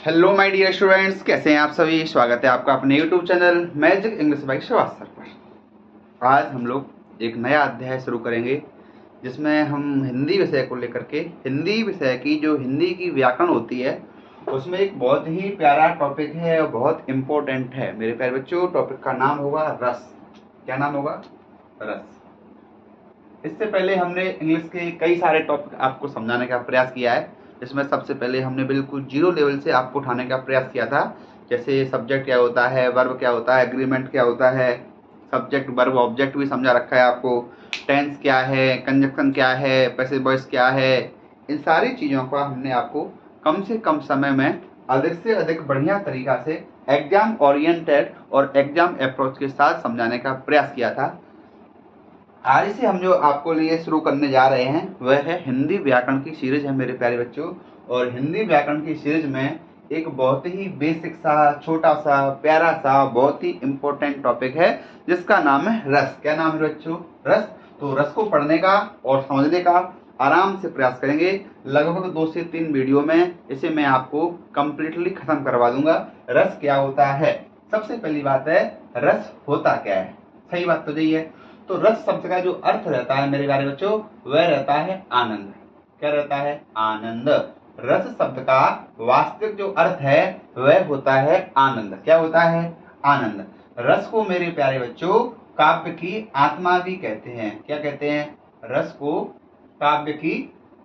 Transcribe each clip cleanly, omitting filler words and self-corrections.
Hello my dear students, कैसे हैं आप सभी। स्वागत है आपका अपने YouTube channel magic English by Shrivas sir पर। आज हम लोग एक नया अध्याय शुरू करेंगे जिसमें हम हिंदी विषय को लेकर के हिंदी विषय की जो हिंदी की व्याकरण होती है उसमें एक बहुत ही प्यारा टॉपिक है और बहुत इम्पोर्टेंट है मेरे प्यारे बच्चों। टॉपिक का नाम होगा रस। क्या नाम होगा? रस। इससे पहले हमने इंग्लिश के कई सारे टॉपिक आपको समझाने का प्रयास किया है, जिसमें सबसे पहले हमने बिल्कुल जीरो लेवल से आपको उठाने का प्रयास किया था। जैसे सब्जेक्ट क्या होता है, वर्ब क्या होता है, एग्रीमेंट क्या होता है, सब्जेक्ट वर्ब ऑब्जेक्ट भी समझा रखा है आपको, टेंस क्या है, कंजक्शन क्या है, पैसिव वॉइस क्या है। इन सारी चीज़ों का हमने आपको कम से कम समय में अधिक से अधिक बढ़िया तरीका से एग्जाम ओरिएंटेड और एग्जाम अप्रोच के साथ समझाने का प्रयास किया था। आज से हम जो आपको लिए शुरू करने जा रहे हैं वह है हिंदी व्याकरण की सीरीज है मेरे प्यारे बच्चों। और हिंदी व्याकरण की सीरीज में एक बहुत ही बेसिक सा, छोटा सा, प्यारा सा, बहुत ही इम्पोर्टेंट टॉपिक है जिसका नाम है रस। क्या नाम है बच्चों? रस। तो रस को पढ़ने का और समझने का आराम से प्रयास करेंगे। लगभग 2 से 3 वीडियो में इसे मैं आपको कंप्लीटली खत्म करवा दूंगा। रस क्या होता है? सबसे पहली बात है, रस होता क्या है? सही बात तो यही है। तो रस शब्द का जो अर्थ रहता है मेरे प्यारे बच्चों वह रहता है आनंद। क्या रहता है? आनंद। रस शब्द का वास्तविक जो अर्थ है वह होता है आनंद। क्या होता है? आनंद। रस को मेरे प्यारे बच्चों काव्य की आत्मा भी कहते हैं। क्या कहते हैं? रस को काव्य की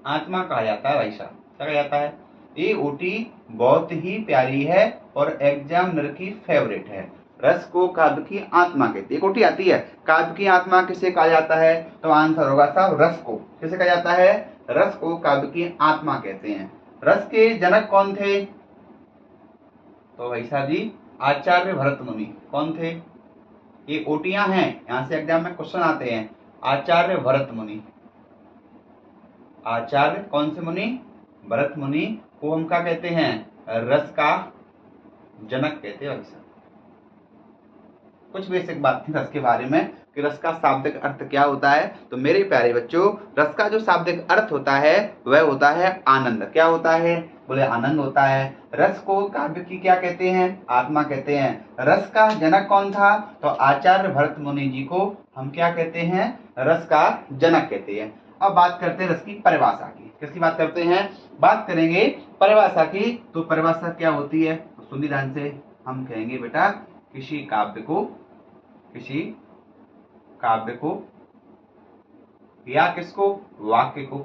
आत्मा कहा जाता है। भाई साहब क्या कहा जाता है? ये ओटी बहुत ही प्यारी है और एग्जामिनर की फेवरेट है। रस को काव्य की आत्मा कहते हैं। कोटि आती है, काव्य की आत्मा किसे कहा जाता है? तो आंसर होगा साहब रस को। किसे कहा जाता है? रस को काव्य की आत्मा कहते हैं। रस के जनक कौन थे? तो भाई साहब जी आचार्य भरत मुनि। कौन थे? ये ओटियां हैं, यहां से एग्जाम में क्वेश्चन आते हैं। आचार्य भरत मुनि। आचार्य कौन से मुनि? भरत मुनि को हम क्या कहते हैं? रस का जनक कहते हैं। कुछ बेसिक बात थी रस के बारे में कि रस का शाब्दिक अर्थ क्या होता है। तो मेरे प्यारे बच्चों रस का जो शाब्दिक अर्थ होता है वह होता है आनंद। क्या होता है? बोले आनंद होता है। रस को काव्य की क्या कहते हैं? आत्मा कहते हैं। रस का जनक कौन था? तो आचार्य भरत मुनि जी को हम क्या कहते हैं? रस का जनक कहते हैं। अब बात करते हैं रस की परिभाषा की। किसकी बात करते हैं? बात करेंगे परिभाषा की। तो परिभाषा क्या होती है? तो सुनिए ध्यान से। हम कहेंगे बेटा किसी काव्य को या किसको? वाक्य को।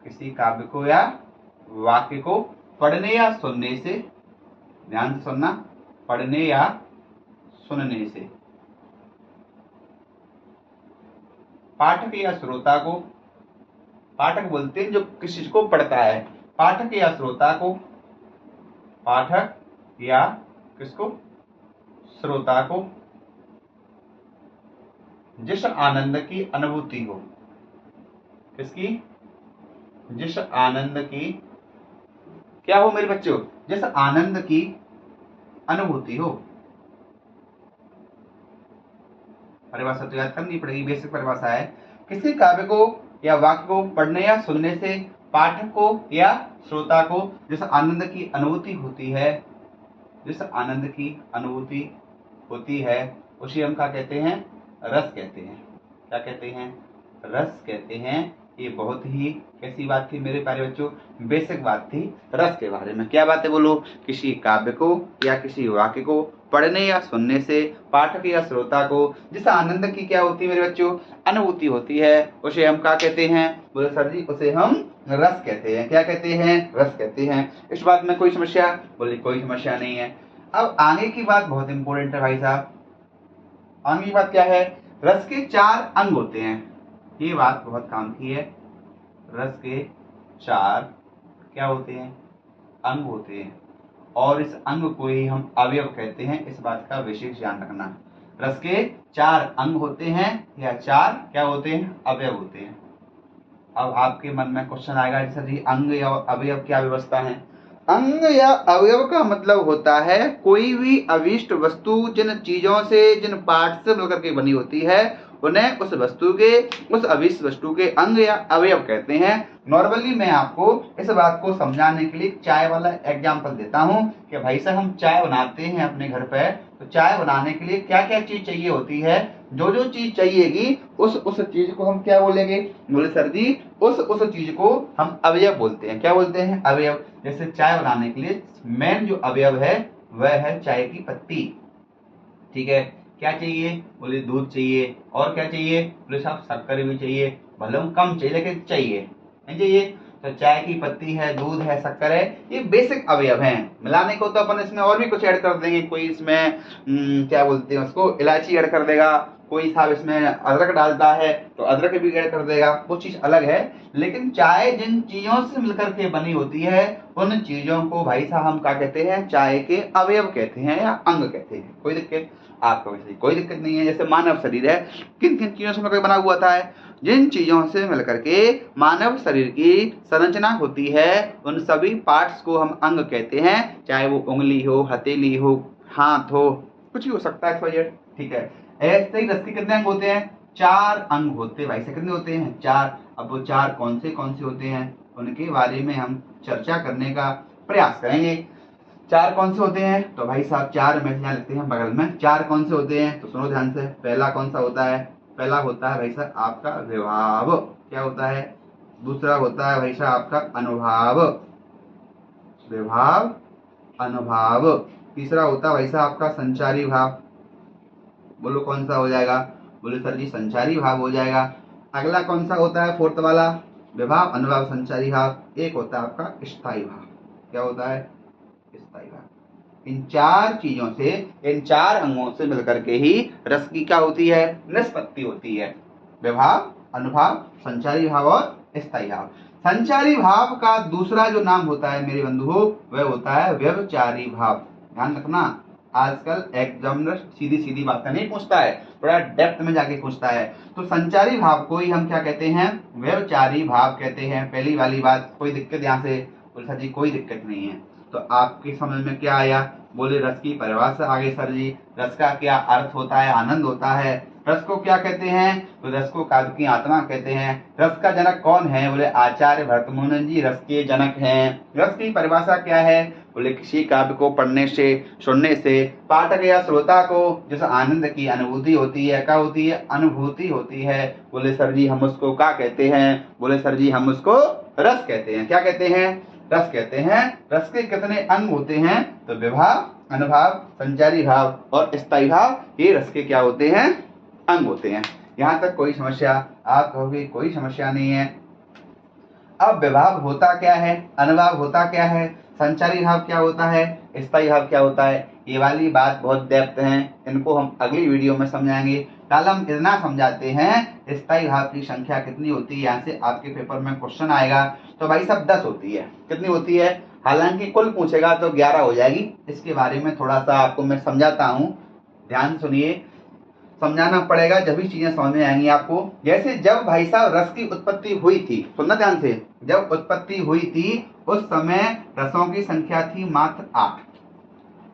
किसी काव्य को या वाक्य को पढ़ने या सुनने से, ध्यान से सुनना, पढ़ने या सुनने से पाठक या श्रोता को, पाठक बोलते हैं जो किसी को पढ़ता है, पाठक या श्रोता को, पाठक या किसको? श्रोता को जिस आनंद की अनुभूति हो। किसकी? जिस आनंद की क्या हो मेरे बच्चों? जिस आनंद की अनुभूति हो। परिभाषा तो याद करनी पड़ेगी, बेसिक परिभाषा है। किसी काव्य को या वाक्य को पढ़ने या सुनने से पाठक को या श्रोता को जिस आनंद की अनुभूति होती है, जिस आनंद की अनुभूति होती है उसे हम क्या कहते हैं? रस कहते हैं। क्या कहते हैं? रस कहते हैं। ये बहुत ही कैसी बात थी मेरे प्यारे बच्चों? बेसिक बात थी रस के बारे में। क्या बात है बोलो? किसी काव्य को या किसी वाक्य को पढ़ने या सुनने से पाठक या श्रोता को जिस आनंद की क्या होती है मेरे बच्चों? अनुभूति होती है, उसे हम क्या कहते हैं? बोले सर जी उसे हम रस कहते हैं। क्या कहते हैं? रस कहते हैं। इस बात में कोई समस्या? बोले कोई समस्या नहीं है। अब आगे की बात बहुत इंपॉर्टेंट है भाई साहब। आगे की बात क्या है? रस के 4 अंग होते हैं। ये बात बहुत काम की है। रस के 4 क्या होते हैं? अंग होते हैं और इस अंग को ही हम अवयव कहते हैं। इस बात का विशेष ध्यान रखना। रस के 4 अंग होते हैं या 4 क्या होते हैं? अवयव होते हैं। अब आपके मन में क्वेश्चन आएगा सर जी अंग या अवयव क्या व्यवस्था है? अंग या अवयव का मतलब होता है कोई भी अविष्ट वस्तु जिन चीजों से, जिन पार्ट से मिलकर के बनी होती है उन्हें उस वस्तु के, उस अविश वस्तु के अंग या अवयव कहते हैं। नॉर्मली मैं आपको इस बात को समझाने के लिए चाय वाला एग्जांपल देता हूं कि भाई साहब हम चाय बनाते हैं अपने घर पे, तो चाय बनाने के लिए क्या क्या चीज चाहिए होती है, जो जो चीज चाहिएगी उस चीज को हम क्या बोलेंगे, बोले सर जी उस चीज को हम अवयव बोलते हैं। क्या बोलते हैं? अवयव। जैसे चाय बनाने के लिए मेन जो अवयव है वह है चाय की पत्ती। ठीक है, क्या चाहिए? बोले दूध चाहिए। और क्या चाहिए? बोले साहब शक्कर भी चाहिए, भले कम चाहिए लेकिन चाहिए, नहीं चाहिए? तो चाय की पत्ती है, दूध है, शक्कर है, ये बेसिक अवयव हैं। मिलाने को तो अपन इसमें और भी कुछ ऐड कर देंगे, कोई इसमें क्या बोलते हैं उसको, इलायची ऐड कर देगा, कोई साहब इसमें अदरक डालता है तो अदरक भी ऐड कर देगा, वो चीज अलग है। लेकिन चाय जिन चीजों से मिलकर के बनी होती है उन चीजों को भाई साहब हम क्या कहते हैं? चाय के अवयव कहते हैं या अंग कहते हैं। कोई दिक्कत आपको? वैसे कोई दिक्कत नहीं है। जैसे मानव शरीर है, किन किन चीजों से मिलकर बना हुआ था? जिन चीजों से मिलकर के मानव शरीर की संरचना होती है उन सभी पार्ट्स को हम अंग कहते हैं, चाहे वो उंगली हो, हथेली हो, हाथ हो, कुछ भी हो सकता है। ठीक है, ऐसे ही रस के कितने अंग होते हैं? 4 अंग होते हैं भाई से। कितने होते हैं? 4। अब वो 4 कौन से होते हैं उनके बारे में हम चर्चा करने का प्रयास करेंगे। 4 कौन से होते हैं? तो भाई साहब 4 में यहाँ लिखते हैं बगल में। 4 कौन से होते हैं? तो सुनो ध्यान से। पहला कौन सा होता है? पहला होता है भाई साहब आपका विभाव। क्या होता है? दूसरा होता है भाई साहब आपका अनुभाव, विभाव, अनुभाव। तीसरा होता है भाई साहब आपका संचारी भाव। बोलो कौन सा हो जाएगा? बोले सर जी संचारी भाव हो जाएगा। अगला कौन सा होता है? 4th वाला, विभाव, अनुभाव, संचारी भाव। एक होता है आपका स्थायी भाव। क्या होता है? स्थायी भाव। इन 4 चीजों से, इन 4 अंगों से मिलकर के ही रस की क्या होती है? निष्पत्ति होती है। विभाव, अनुभाव, संचारी भाव और स्थायी भाव। संचारी भाव का दूसरा जो नाम होता है मेरे बंधुओं, वह होता है व्यवचारी भाव। ध्यान रखना, आजकल एग्जामिनर सीधी सीधी बातें नहीं पूछता है, थोड़ा डेप्थ में जाके पूछता है। तो संचारी भाव को ही हम क्या कहते हैं? व्यवचारी भाव कहते हैं। पहली वाली बात, कोई दिक्कत यहाँ से? बोले सर जी कोई दिक्कत नहीं है। तो आपके समझ में क्या आया? बोले रस की परिभाषा आगे सर जी, रस का क्या अर्थ होता है? आनंद होता है। रस को क्या कहते हैं? तो रस को काव्य की आत्मा कहते हैं। रस का जनक कौन है? बोले आचार्य भरतमुनि जी रस के जनक हैं। रस की परिभाषा क्या है? बोले किसी काव्य को पढ़ने से, सुनने से पाठक या श्रोता को जिस आनंद की अनुभूति होती है, क्या होती है? अनुभूति होती है। बोले सर जी हम उसको क्या कहते हैं? बोले सर जी हम उसको रस कहते हैं। क्या कहते हैं? रस कहते हैं। रस के कितने अंग होते हैं? तो विभाव, अनुभाव, संचारी भाव और स्थायी भाव, ये रस के क्या होते हैं? अंग होते हैं। यहाँ तक कोई समस्या? आप कहोगे कोई समस्या नहीं है। अब विभाव होता क्या है? अनुभाव होता क्या है? संचारी भाव क्या होता है? स्थायी भाव क्या होता है? ये वाली बात बहुत डेप्थ है, इनको हम अगली वीडियो में समझाएंगे। कल हम इतना समझाते हैं स्थायी भाव की संख्या कितनी होती है। यहाँ से आपके पेपर में क्वेश्चन आएगा तो भाई साहब 10 होती है। कितनी होती है? हालांकि कुल पूछेगा तो 11 हो जाएगी। इसके बारे में थोड़ा सा आपको मैं समझाता हूँ, ध्यान सुनिए। समझाना पड़ेगा जब भी चीजें समझ में आएंगी आपको। जैसे जब भाई साहब रस की उत्पत्ति हुई थी, सुनना ध्यान से, जब उत्पत्ति हुई थी उस समय रसों की संख्या थी मात्र 8।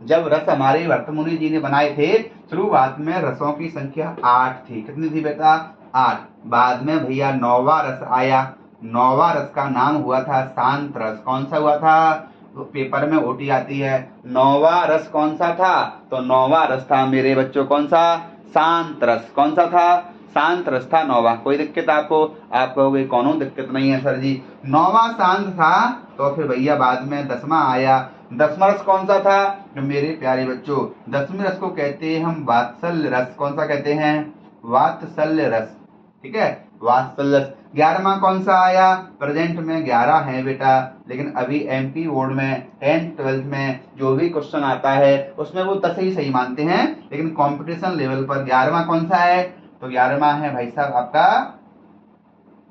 जब रस हमारे भरतमुनि जी ने बनाए थे शुरुआत में रसों की संख्या 8 थी। कितनी थी बेटा? 8। बाद में भैया 9वां रस आया। 9वां रस का नाम हुआ था शांत रस। कौन सा हुआ था? तो पेपर में ओटी आती है, 9वां रस कौन सा था? तो 9वां रस था मेरे बच्चों कौन सा? शांत रस। कौन सा था? शांत रस था 9वां। कोई दिक्कत आपको? आप कहोगे कोनो दिक्कत नहीं है सर जी, 9वां शांत था। तो फिर भैया बाद में 10वां आया। 10वां रस कौन सा था? तो मेरे प्यारे बच्चों 10वें रस को कहते हैं हम वात्सल्य रस। कौन सा कहते हैं? वात्सल्य रस। ठीक है, वात्सल्य रस। 11वां कौन सा आया? प्रेजेंट में 11 है बेटा, लेकिन अभी एमपी बोर्ड में 10th 12th में जो भी क्वेश्चन आता है उसमें वो 10 ही सही मानते हैं, लेकिन कंपटीशन लेवल पर 11वां कौन सा है? तो 11वां है भाई साहब आपका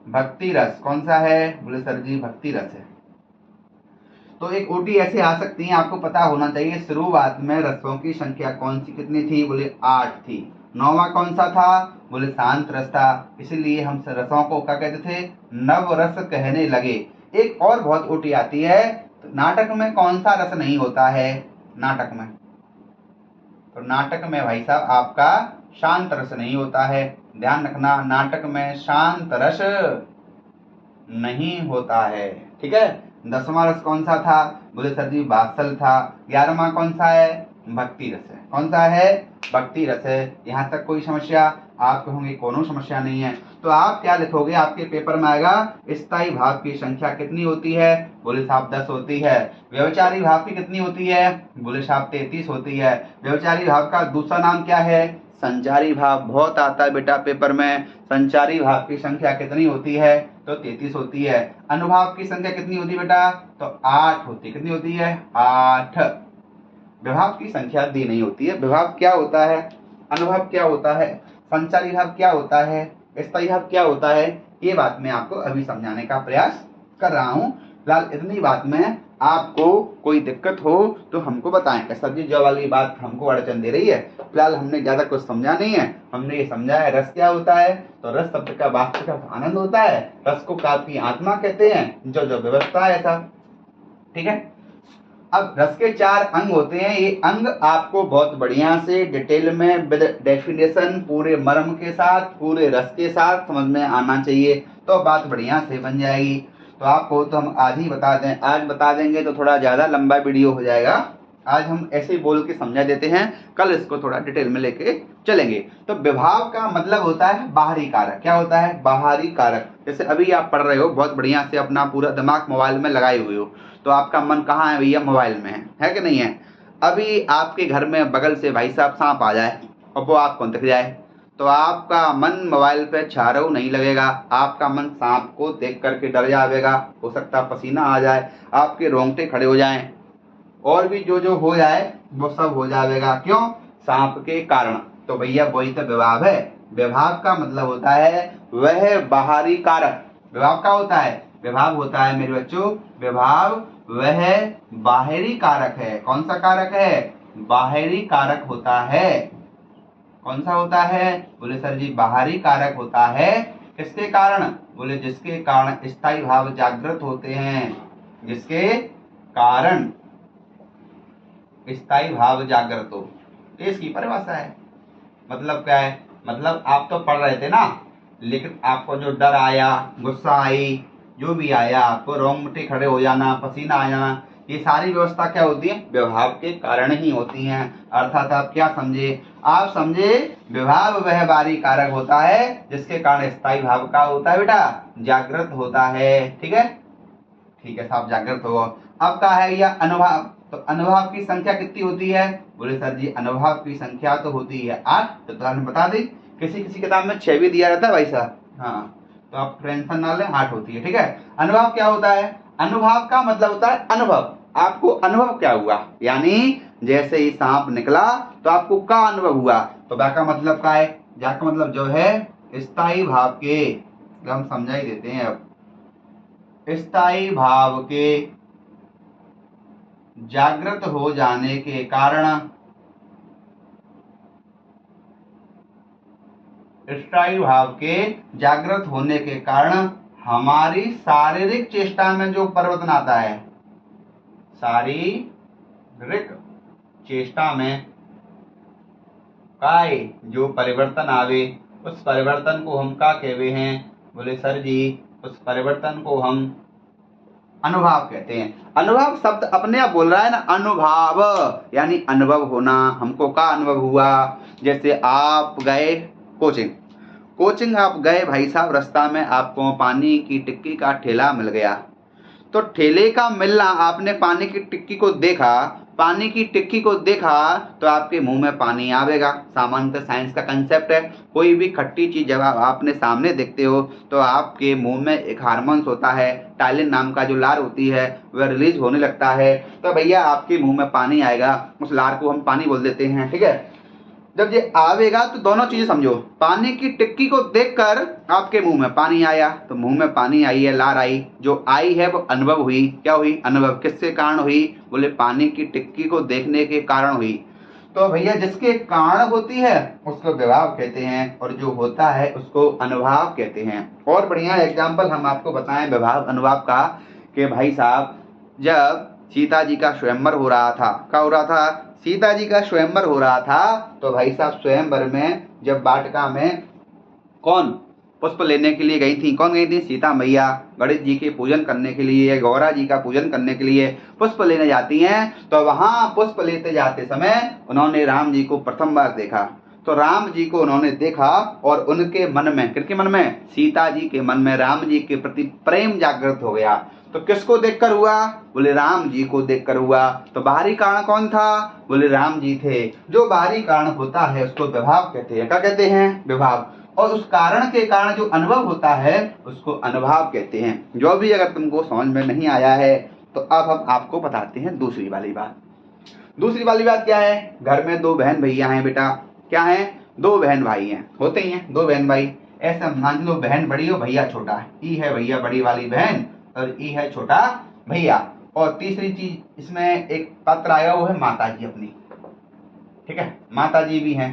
भक्ति रस। कौन सा है? बोले सर जी भक्ति रस है। तो एक ओटी ऐसे आ सकती है, आपको पता होना चाहिए शुरुआत में रसों की संख्या कौन सी कितनी थी? बोले 8 थी। 9वां कौन सा था? बोले शांत रस था। इसलिए हम रसों को क्या कहते थे? नव रस कहने लगे। एक और बहुत ओटी आती है, तो नाटक में कौन सा रस नहीं होता है? नाटक में, तो नाटक में भाई साहब आपका शांत रस नहीं होता है। ध्यान रखना, नाटक में शांत रस नहीं होता है। ठीक है। 10वां रस कौन सा था? बोले सर जी वात्सल था। 11वां कौन सा है? भक्ति रस है। कौन सा है? भक्ति रस है। यहाँ तक कोई समस्या? आप कहोगे कोनो समस्या नहीं है। तो आप क्या लिखोगे? आपके पेपर में आएगा स्थायी भाव की संख्या कितनी होती है? बोले साहब 10 होती है। व्यभिचारी भाव की कितनी होती है? बोले साहब 33 होती है। व्यभिचारी भाव का दूसरा नाम क्या है? संचारी भाव। बहुत आता है बेटा पेपर में। संचारी भाव की संख्या कितनी होती है? तो 33 होती है। अनुभाव की संख्या कितनी होती है बेटा? तो 8 होती है। कितनी होती है? 8। विभाव की संख्या दी नहीं होती है। विभाव क्या होता है? अनुभव क्या होता है? संचारी भाव क्या होता है? स्थायी भाव क्या होता है? ये बात मैं आपको अभी समझाने का प्रयास कर रहा हूँ। फिलहाल इतनी बात में आपको कोई दिक्कत हो तो हमको बताएं। सर जी जो वाली बात हमको अड़चन दे रही है, फिलहाल हमने ज्यादा कुछ समझा नहीं है। हमने ये समझा है रस क्या होता है। तो रस शब्द का वास्तविक अर्थ आनंद होता है। रस को काव्य की आत्मा कहते हैं, जो जो व्यवस्था है ऐसा। ठीक है। अब रस के 4 अंग होते हैं। ये अंग आपको बहुत बढ़िया से डिटेल में विद डेफिनेशन पूरे मर्म के साथ, पूरे रस के साथ समझ में आना चाहिए, तो बात बढ़िया से बन जाएगी। तो आपको तो हम आज ही बता दें, आज बता देंगे तो थोड़ा ज्यादा लंबा वीडियो हो जाएगा। आज हम ऐसे ही बोल के समझा देते हैं, कल इसको थोड़ा डिटेल में लेके चलेंगे। तो विभाव का मतलब होता है बाहरी कारक। क्या होता है? बाहरी कारक। जैसे अभी आप पढ़ रहे हो, बहुत बढ़िया से अपना पूरा दिमाग मोबाइल में लगाए हुए हो, तो आपका मन कहाँ है भैया? मोबाइल में है कि नहीं है? अभी आपके घर में बगल से भाई साहब सांप आ जाए और वो आपको दिख जाए, तो आपका मन मोबाइल पे छारो नहीं लगेगा। आपका मन सांप को देख करके डर जाएगा। हो सकता पसीना आ जाए, आपके रोंगटे खड़े हो जाएं, और भी जो जो हो जाए वो सब हो जाएगा। क्यों? सांप के कारण। तो भैया वही तो विभाव है। विभाव का मतलब होता है वह बाहरी कारक। विभाव क्या होता है? विभाव होता है मेरे बच्चों, विभाव वह बाहरी कारक है। कौन सा कारक है? बाहरी कारक होता है। कौन सा होता है? बोले सर जी बाहरी कारक होता है। किसके कारण? बोले जिसके कारण स्थायी भाव जागृत होते हैं। जिसके कारण स्थायी भाव जागृत हो, इसकी परिभाषा है। मतलब क्या है? मतलब आप तो पढ़ रहे थे ना, लेकिन आपको जो डर आया, गुस्सा आई, जो भी आया, आपको रोंगटे खड़े हो जाना, पसीना आ जाना, ये सारी व्यवस्था क्या होती है? विभाव के कारण ही होती हैं। अर्थात आप क्या समझे? आप समझे विभाव वह बाहरी कारक होता है जिसके कारण स्थायी भाव का होता है बेटा? जागृत होता है। ठीक है। ठीक है साहब, जागृत हो। अब क्या है यह अनुभाव? तो अनुभाव की संख्या कितनी होती है? बोले सर जी अनुभाव की संख्या तो होती है 8। तो आपने बता दी, किसी किसी किताब में 6 भी दिया रहता है भाई साहब। हाँ, तो आप टेंशन ना लें, 8 होती है। ठीक है। अनुभाव क्या होता है? अनुभाव का मतलब होता है अनुभव। आपको अनुभव क्या हुआ? यानी जैसे ही सांप निकला तो आपको क्या अनुभव हुआ? तो व्या का मतलब क्या है? जा का मतलब जो है स्थायी भाव के, हम समझा ही देते हैं अब, स्थायी भाव के जागृत हो जाने के कारण, स्थायी भाव के जागृत होने के कारण हमारी शारीरिक चेष्टा में जो परिवर्तन आता है, शारीरिक चेष्टा में काय जो परिवर्तन आवे, उस परिवर्तन को हम क्या कहते हैं? बोले सर जी उस परिवर्तन को हम अनुभव कहते हैं। अनुभव शब्द अपने आप बोल रहा है ना, अनुभव यानी अनुभव होना। हमको क्या अनुभव हुआ? जैसे आप गए कोचिंग आप गए भाई साहब, रास्ता में आपको पानी की टिक्की का ठेला मिल गया। तो ठेले का मिलना, आपने पानी की टिक्की को देखा, पानी की टिक्की को देखा तो आपके मुंह में पानी आवेगा। सामान्यतः साइंस का कंसेप्ट है, कोई भी खट्टी चीज जब आपने सामने देखते हो तो आपके मुंह में एक हार्मोन्स होता है, टाइलिन नाम का जो लार होती है वह रिलीज होने लगता है। तो भैया आपके मुंह में पानी आएगा, उस लार को हम पानी बोल देते हैं। ठीक है। जब ये आवेगा तो दोनों चीजें समझो, पानी की टिक्की को देखकर आपके मुंह में पानी आया, तो मुंह में पानी आई है, लार आई, जो आई है वो अनुभव हुई। क्या हुई? अनुभव। किसके कारण हुई? बोले पानी की टिक्की को देखने के कारण हुई। तो भैया जिसके कारण होती है उसको विभाव कहते हैं, और जो होता है उसको अनुभाव कहते हैं। और बढ़िया एग्जाम्पल हम आपको बताएं विभाव अनुभाव का, कि भाई साहब जब सीता जी का स्वयंवर हो रहा था, क्या हो रहा था? सीता जी का स्वयंवर हो रहा था। तो भाई साहब स्वयंवर में जब वाटिका में कौन पुष्प लेने के लिए गई थी? कौन गई थी? सीता मैया गणेश जी के पूजन करने के लिए, गौरा जी का पूजन करने के लिए पुष्प लेने जाती हैं। तो वहां पुष्प लेते जाते समय उन्होंने राम जी को प्रथम बार देखा। तो राम जी को उन्होंने देखा और उनके मन में, किसके मन में? सीता जी के मन में राम जी के प्रति प्रेम जागृत हो गया। तो किसको देखकर हुआ? बोले राम जी को देखकर हुआ। तो बाहरी कारण कौन था? बोले राम जी थे। जो बाहरी कारण होता है उसको विभाव कहते हैं। क्या कहते हैं? विभाव। और उस कारण के कारण जो अनुभव होता है उसको अनुभाव कहते हैं। जो भी अगर तुमको समझ में नहीं आया है तो अब हम आपको बताते हैं दूसरी वाली बात। दूसरी वाली बात क्या है? घर में दो बहन भैया हैं बेटा। क्या है? दो बहन भाई हैं, होते ही हैं दो बहन भाई। ऐसा मान लो बहन बड़ी हो भैया छोटा है। ई है भैया बड़ी वाली बहन और ई है छोटा भैया। और तीसरी चीज इसमें एक पात्र आया वो है माता जी अपनी। ठीक है, माता जी भी हैं।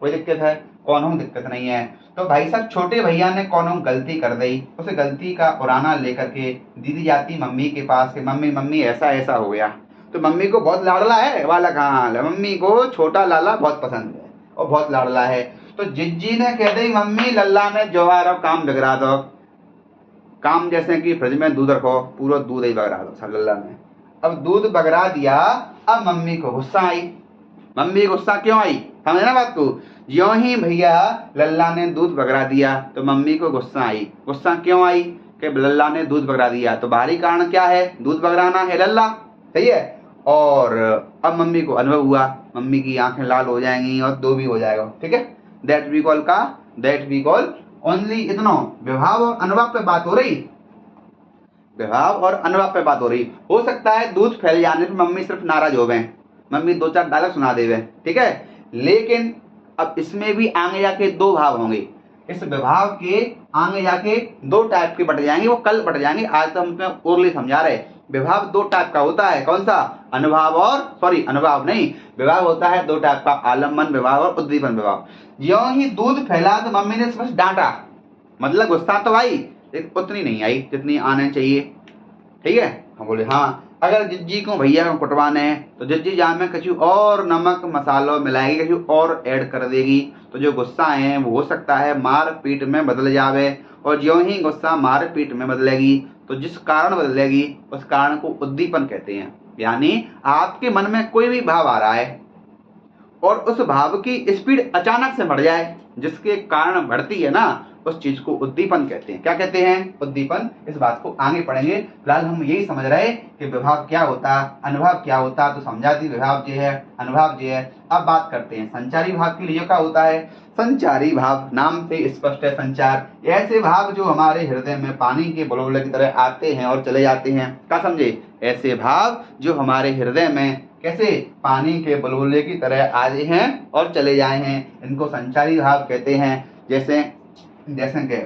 कोई दिक्कत है? कौनो दिक्कत नहीं है। तो भाई साहब छोटे भैया ने कौनो गलती कर दी, उस गलती का पुराना लेकर के दीदी जाती मम्मी के पास के मम्मी मम्मी ऐसा ऐसा हो गया। तो मम्मी को बहुत लाडला है वाला कहाँ है? मम्मी को छोटा लाला बहुत पसंद है और बहुत लाडला है। तो जिज्जी ने कह दी मम्मी लल्ला ने जो है काम बिगड़ा दो। काम जैसे कि फ्रिज में दूध रखो, पूरा दूध ही बगड़ा दो सब लल्ला ने। अब दूध बगड़ा दिया। अब मम्मी को गुस्सा आई। मम्मी गुस्सा क्यों आई? समझे ना बात को? ज्यों ही भैया लल्ला ने दूध बगड़ा दिया तो मम्मी को गुस्सा आई। गुस्सा क्यों आई? कि लल्ला ने दूध बगड़ा दिया। तो बाहरी कारण क्या है? दूध बगड़ाना है लल्ला, सही है। और अब मम्मी को अनुभव हुआ, मम्मी की आंखें लाल हो जाएंगी और दो भी हो जाएगा। ठीक है, दैट वी कॉल ओनली इतना विभाव और अनुभव पे बात हो रही। विभाव और अनुभव पे बात हो रही। हो सकता है दूध फैल जाने पर मम्मी सिर्फ नाराज हो गए, मम्मी दो चार डायलॉग सुना देवे। ठीक है, लेकिन अब इसमें भी आगे जाके दो भाव होंगे। इस विभाव के आगे जाके दो टाइप के बट जाएंगे, वो कल बट जाएंगे। आज तो हम तुम्हें ओरली समझा रहे। विभाव दो टाइप का होता है। कौन सा? अनुभाव और अनुभाव नहीं, विभाव होता है दो टाइप का, आलम्बन विभाव और उद्दीपन विभाव। ज्यों ही दूध फैला तो मम्मी ने बस डांटा, मतलब गुस्सा तो आई लेकिन उतनी नहीं आई जितनी आने चाहिए। ठीक है, हम बोले हाँ अगर जिज्जी को भैया को कुटवाने हैं तो जिज्जी जान में कछु और नमक मसालों मिलाएगी, कछु और ऐड कर देगी। तो जो गुस्सा है वो हो सकता है मार पीट में बदल जावे। और ज्यों ही गुस्सा मार पीट में बदलेगी तो जिस कारण बदलेगी उस कारण को उद्दीपन कहते हैं। यानी आपके मन में कोई भी भाव आ रहा है और उस भाव की स्पीड अचानक से बढ़ जाए, जिसके कारण बढ़ती है ना, उस चीज को उद्दीपन कहते हैं। क्या कहते हैं? उद्दीपन। इस बात को आगे पढ़ेंगे। फिलहाल हम यही समझ रहे कि विभाव क्या होता, अनुभव क्या होता। तो समझा दी विभाव जो है, अनुभव जो है। अब बात करते हैं संचारी भाव के लिए क्या होता है। संचारी भाव नाम से स्पष्ट है। संचार ऐसे भाव जो हमारे हृदय में पानी के बुलबुले की तरह आते हैं और चले जाते हैं। क्या समझे? ऐसे भाव जो हमारे हृदय में कैसे पानी के बुलबुले की तरह आए हैं और चले जाए हैं, इनको संचारी भाव कहते हैं। जैसे के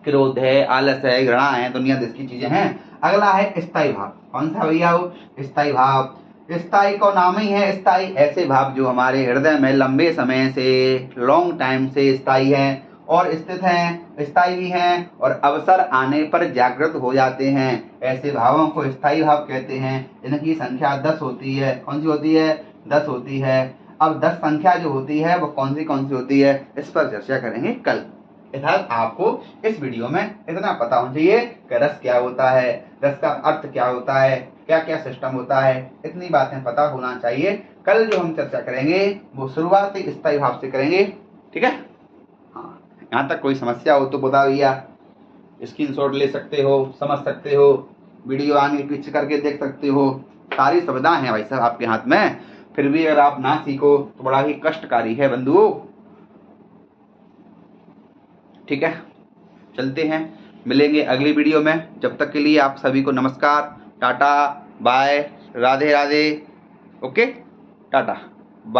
क्रोध है, आलस है, घृणा है, दुनिया देश की चीजें हैं। अगला है स्थायी भाव। कौन सा भैया हो? स्थायी भाव। स्थायी को नाम ही है स्थायी। ऐसे भाव जो हमारे हृदय में लंबे समय से, लॉन्ग टाइम से स्थायी हैं और स्थित हैं, स्थायी भी हैं और अवसर आने पर जागृत हो जाते हैं। ऐसे भावों को स्थायी भाव कहते हैं। इनकी संख्या 10 होती है। कौन सी होती है? 10 होती है। अब 10 संख्या जो होती है वो कौन सी होती है, इस पर चर्चा करेंगे कल। फिलहाल आपको इस वीडियो में इतना पता होना चाहिए कि रस क्या होता है, रस का अर्थ क्या होता है, क्या क्या सिस्टम होता है, इतनी बातें पता होना चाहिए। कल जो हम चर्चा करेंगे वो शुरुआती स्थायी भाव से करेंगे। ठीक है, हाँ, यहाँ तक कोई समस्या हो तो बता भैया, स्क्रीनशॉट ले सकते हो, समझ सकते हो, वीडियो आगे पीछे करके देख सकते हो। सारी सुविधाएं हैं भाई साहब आपके हाथ में। फिर भी अगर आप ना सीखो तो बड़ा ही कष्टकारी है बंधुओं। ठीक है, चलते हैं, मिलेंगे अगली वीडियो में। जब तक के लिए आप सभी को नमस्कार, टाटा, बाय, राधे राधे। ओके, टाटा।